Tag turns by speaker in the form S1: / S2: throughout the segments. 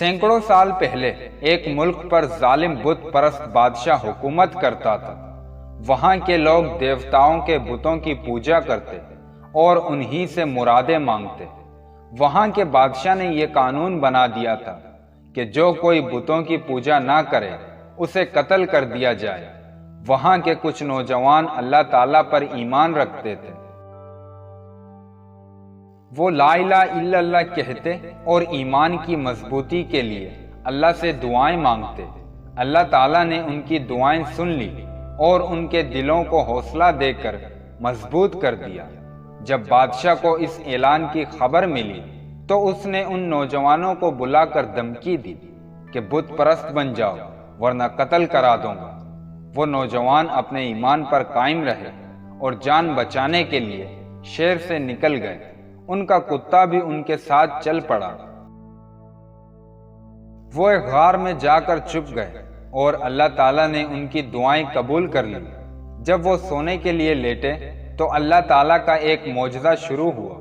S1: سینکڑوں سال پہلے ایک ملک پر ظالم بت پرست بادشاہ حکومت کرتا تھا۔ وہاں کے لوگ دیوتاؤں کے بتوں کی پوجا کرتے اور انہی سے مرادیں مانگتے۔ وہاں کے بادشاہ نے یہ قانون بنا دیا تھا کہ جو کوئی بتوں کی پوجا نہ کرے اسے قتل کر دیا جائے۔ وہاں کے کچھ نوجوان اللہ تعالیٰ پر ایمان رکھتے تھے۔ وہ لا الہ الا اللہ کہتے اور ایمان کی مضبوطی کے لیے اللہ سے دعائیں مانگتے۔ اللہ تعالیٰ نے ان کی دعائیں سن لی اور ان کے دلوں کو حوصلہ دے کر مضبوط کر دیا۔ جب بادشاہ کو اس اعلان کی خبر ملی تو اس نے ان نوجوانوں کو بلا کر دھمکی دی کہ بت پرست بن جاؤ ورنہ قتل کرا دوں گا۔ وہ نوجوان اپنے ایمان پر قائم رہے اور جان بچانے کے لیے شہر سے نکل گئے۔ ان کا کتا بھی ان کے ساتھ چل پڑا۔ وہ ایک غار میں جا کر چھپ گئے اور اللہ تعالیٰ نے ان کی دعائیں قبول کر لی۔ جب وہ سونے کے لیے لیٹے تو اللہ تعالیٰ کا ایک معجزہ شروع ہوا۔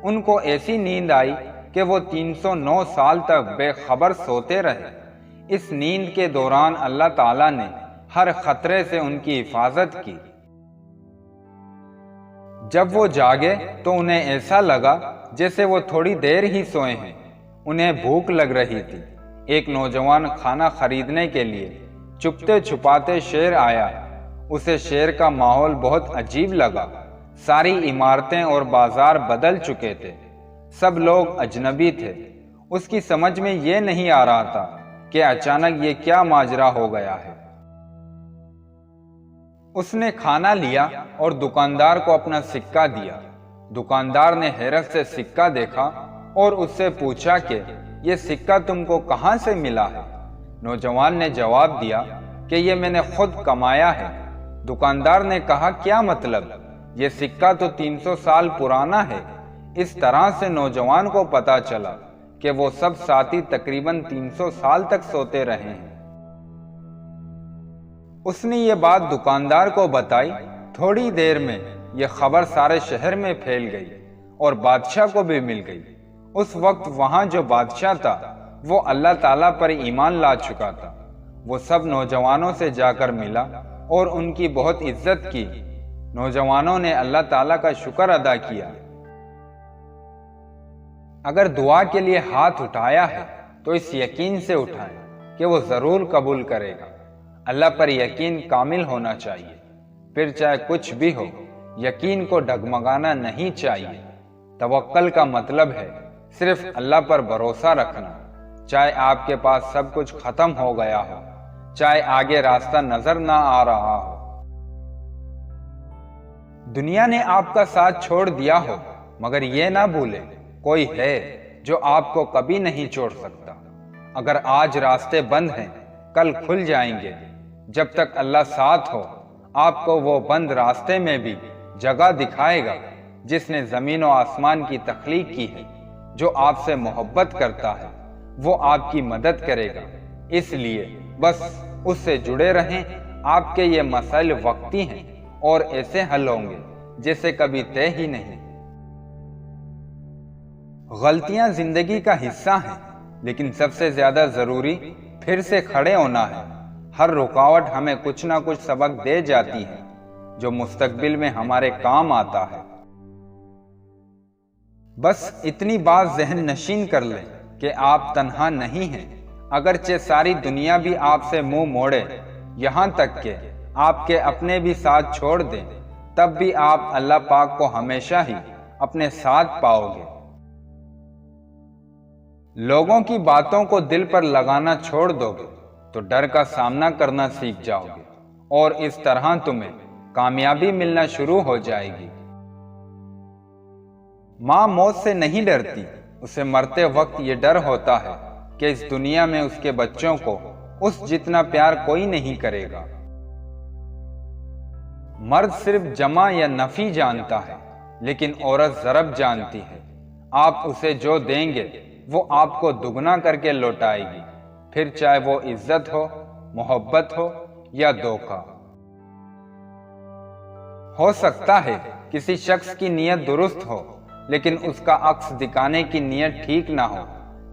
S1: ان کو ایسی نیند آئی کہ وہ 309 سال تک بے خبر سوتے رہے۔ اس نیند کے دوران اللہ تعالیٰ نے ہر خطرے سے ان کی حفاظت کی۔ جب وہ جاگے تو انہیں ایسا لگا جیسے وہ تھوڑی دیر ہی سوئے ہیں۔ انہیں بھوک لگ رہی تھی۔ ایک نوجوان کھانا خریدنے کے لیے چپتے چھپاتے شہر آیا۔ اسے شہر کا ماحول بہت عجیب لگا۔ ساری عمارتیں اور بازار بدل چکے تھے۔ سب لوگ اجنبی تھے۔ اس کی سمجھ میں یہ نہیں آ رہا تھا کہ اچانک یہ کیا ماجرا ہو گیا ہے۔ اس نے کھانا لیا اور دکاندار کو اپنا سکہ دیا۔ دکاندار نے حیرت سے سکہ دیکھا اور اس سے پوچھا کہ یہ سکہ تم کو کہاں سے ملا ہے؟ نوجوان نے جواب دیا کہ یہ میں نے خود کمایا ہے۔ دکاندار نے کہا کیا مطلب؟ یہ سکہ تو 300 سال پرانا ہے۔ اس طرح سے نوجوان کو پتا چلا کہ وہ سب ساتھی تقریباً 300 سال تک سوتے رہے ہیں۔ اس نے یہ بات دکاندار کو بتائی۔ تھوڑی دیر میں یہ خبر سارے شہر میں پھیل گئی اور بادشاہ کو بھی مل گئی۔ اس وقت وہاں جو بادشاہ تھا وہ اللہ تعالیٰ پر ایمان لا چکا تھا۔ وہ سب نوجوانوں سے جا کر ملا اور ان کی بہت عزت کی۔ نوجوانوں نے اللہ تعالیٰ کا شکر ادا کیا۔ اگر دعا کے لیے ہاتھ اٹھایا ہے تو اس یقین سے اٹھائیں کہ وہ ضرور قبول کرے گا۔ اللہ پر یقین کامل ہونا چاہیے، پھر چاہے کچھ بھی ہو یقین کو ڈگمگانا نہیں چاہیے۔ توکل کا مطلب ہے صرف اللہ پر بھروسہ رکھنا، چاہے آپ کے پاس سب کچھ ختم ہو گیا ہو، چاہے آگے راستہ نظر نہ آ رہا ہو۔ دنیا نے آپ کا ساتھ چھوڑ دیا ہو مگر یہ نہ بھولیں کوئی ہے جو آپ کو کبھی نہیں چھوڑ سکتا۔ اگر آج راستے بند ہیں کل کھل جائیں گے۔ جب تک اللہ ساتھ ہو آپ کو وہ بند راستے میں بھی جگہ دکھائے گا۔ جس نے زمین و آسمان کی تخلیق کی ہے، جو آپ سے محبت کرتا ہے وہ آپ کی مدد کرے گا۔ اس لیے بس اس سے جڑے رہیں۔ آپ کے یہ مسائل وقتی ہیں اور ایسے حل ہوں گے جیسے کبھی طے ہی نہیں۔ غلطیاں زندگی کا حصہ ہیں لیکن سب سے زیادہ ضروری پھر سے کھڑے ہونا ہے۔ ہر رکاوٹ ہمیں کچھ نہ کچھ سبق دے جاتی ہے جو مستقبل میں ہمارے کام آتا ہے۔ بس اتنی بات ذہن نشین کر لیں کہ آپ تنہا نہیں ہیں۔ اگرچہ ساری دنیا بھی آپ سے منہ موڑے، یہاں تک کہ آپ کے اپنے بھی ساتھ چھوڑ دیں، تب بھی آپ اللہ پاک کو ہمیشہ ہی اپنے ساتھ پاؤ گے۔ لوگوں کی باتوں کو دل پر لگانا چھوڑ دو گے تو ڈر کا سامنا کرنا سیکھ جاؤ گے اور اس طرح تمہیں کامیابی ملنا شروع ہو جائے گی۔ ماں موت سے نہیں ڈرتی، اسے مرتے وقت یہ ڈر ہوتا ہے کہ اس دنیا میں اس کے بچوں کو اس جتنا پیار کوئی نہیں کرے گا۔ مرد صرف جمع یا نفی جانتا ہے لیکن عورت ضرب جانتی ہے۔ آپ اسے جو دیں گے وہ آپ کو دگنا کر کے لوٹائے گی، پھر چاہے وہ عزت ہو، محبت ہو یا دھوکہ۔ ہو سکتا ہے کسی شخص کی نیت درست ہو لیکن اس کا عکس دکھانے کی نیت ٹھیک نہ ہو۔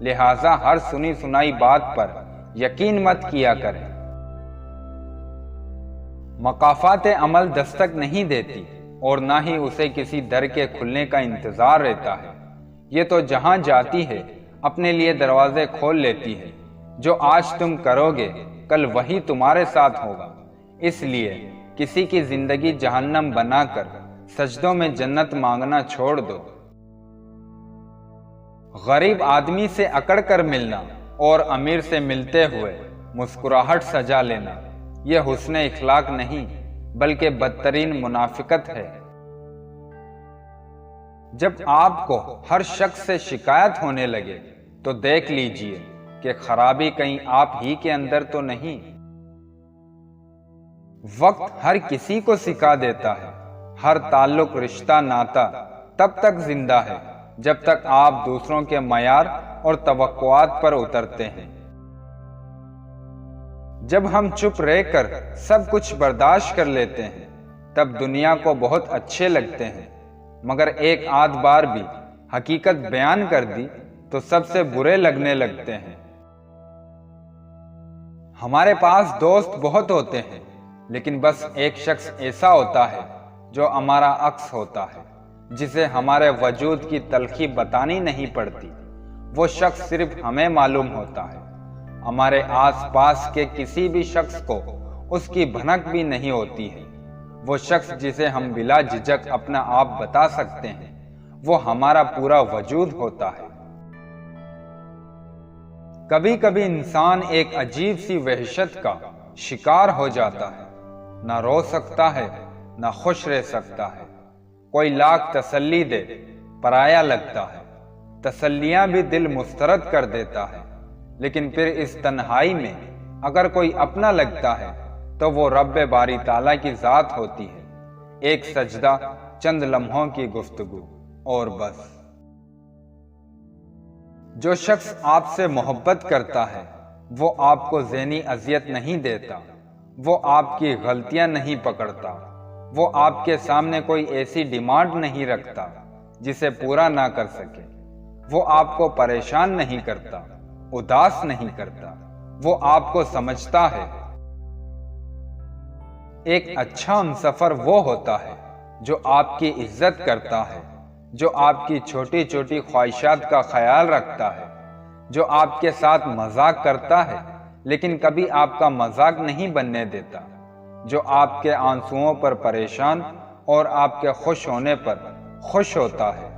S1: لہٰذا ہر سنی سنائی بات پر یقین مت کیا کریں۔ مقافات عمل دستک نہیں دیتی اور نہ ہی اسے کسی در کے کھلنے کا انتظار رہتا ہے۔ یہ تو جہاں جاتی ہے اپنے لیے دروازے کھول لیتی ہے۔ جو آج تم کرو گے کل وہی تمہارے ساتھ ہوگا۔ اس لیے کسی کی زندگی جہنم بنا کر سجدوں میں جنت مانگنا چھوڑ دو۔ غریب آدمی سے اکڑ کر ملنا اور امیر سے ملتے ہوئے مسکراہٹ سجا لینا یہ حسن اخلاق نہیں بلکہ بدترین منافقت ہے۔ جب آپ کو ہر شخص سے شکایت ہونے لگے تو دیکھ لیجئے کہ خرابی کہیں آپ ہی کے اندر تو نہیں۔ وقت ہر کسی کو سکھا دیتا ہے۔ ہر تعلق، رشتہ، ناتا تب تک زندہ ہے جب تک آپ دوسروں کے معیار اور توقعات پر اترتے ہیں۔ جب ہم چپ رہ کر سب کچھ برداشت کر لیتے ہیں تب دنیا کو بہت اچھے لگتے ہیں، مگر ایک آدھ بار بھی حقیقت بیان کر دی تو سب سے برے لگنے لگتے ہیں۔ ہمارے پاس دوست بہت ہوتے ہیں لیکن بس ایک شخص ایسا ہوتا ہے جو ہمارا عکس ہوتا ہے، جسے ہمارے وجود کی تلخی بتانی نہیں پڑتی۔ وہ شخص صرف ہمیں معلوم ہوتا ہے، ہمارے آس پاس کے کسی بھی شخص کو اس کی بھنک بھی نہیں ہوتی ہے۔ وہ شخص جسے ہم بلا جھجک اپنا آپ بتا سکتے ہیں، وہ ہمارا پورا وجود ہوتا ہے۔ کبھی کبھی انسان ایک عجیب سی وحشت کا شکار ہو جاتا ہے، نہ رو سکتا ہے نہ خوش رہ سکتا ہے۔ کوئی لاکھ تسلی دے پرایا لگتا ہے، تسلیاں بھی دل مسترد کر دیتا ہے، لیکن پھر اس تنہائی میں اگر کوئی اپنا لگتا ہے تو وہ رب باری تعالیٰ کی ذات ہوتی ہے۔ ایک سجدہ، چند لمحوں کی گفتگو اور بس۔ جو شخص آپ سے محبت کرتا ہے وہ آپ کو ذہنی اذیت نہیں دیتا، وہ آپ کی غلطیاں نہیں پکڑتا، وہ آپ کے سامنے کوئی ایسی ڈیمانڈ نہیں رکھتا جسے پورا نہ کر سکے، وہ آپ کو پریشان نہیں کرتا، اداس نہیں کرتا، وہ آپ کو سمجھتا ہے۔ ایک اچھا ہمسفر وہ ہوتا ہے جو آپ کی عزت کرتا ہے، جو آپ کی چھوٹی چھوٹی خواہشات کا خیال رکھتا ہے، جو آپ کے ساتھ مذاق کرتا ہے لیکن کبھی آپ کا مذاق نہیں بننے دیتا، جو آپ کے آنسوؤں پر پریشان اور آپ کے خوش ہونے پر خوش ہوتا ہے۔